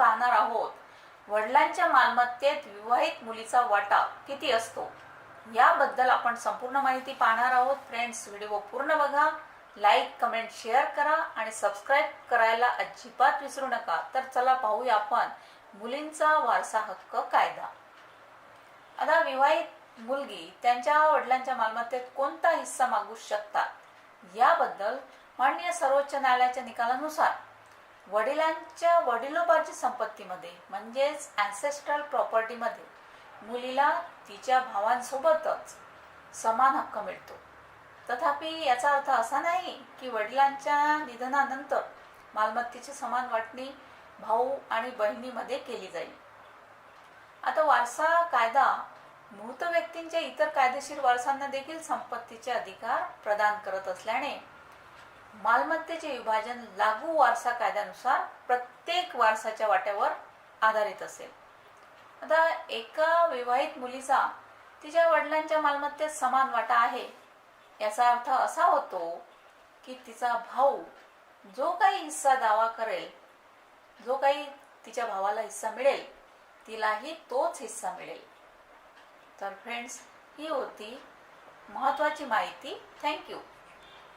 पाहणार आहोत, वडिलांच्या मालमत्तेत विवाहित मुलीचा वाटा किती असतो याबद्दल आपण संपूर्ण माहिती पाहणार आहोत. फ्रेंड्स, व्हिडिओ पूर्ण बघा, लाईक, कमेंट, शेअर करा आणि सबस्क्राईब करायला अजिबात विसरू नका. तर चला पाहूया आपण मुलींचा वारसा हक्क कायदा. आता विवाहित मुलगी त्यांच्या वडिलांच्या मालमत्तेत कोणता हिस्सा मागू शकतात याबद्दल माननीय सर्वोच्च न्यायालयाच्या निकालानुसार वडिलांच्या वडिलोपार्जित संपत्तीमध्ये म्हणजेच ॲन्सेस्ट्रल प्रॉपर्टीमध्ये मुलीला तिच्या भावांसोबतच समान हक्क मिळतो. तथापि याचा अर्थ असा नाही की वडिलांच्या निधनानंतर मालमत्तेची समान वाटणी भाऊ आणि बहिणीमध्ये केली जाईल. आता वारसा कायदा मृत व्यक्तींच्या इतर कायदेशीर वारसांना देखील संपत्तीचे अधिकार प्रदान करत असल्याने मालमत्तेचे विभाजन लागू वारसा कायद्यानुसार प्रत्येक वारसाच्या वाट्यावर आधारित असेल. आता एका विवाहित मुलीचा तिच्या वडिलांच्या मालमत्तेत समान वाटा आहे याचा अर्थ असा होतो की तिचा भाऊ जो काही हिस्सा दावा करेल, जो काही तिच्या भावाला हिस्सा मिळेल, तिलाही तोच हिस्सा मिळेल. तर फ्रेंड्स, ही होती महत्त्वाची माहिती. थँक्यू.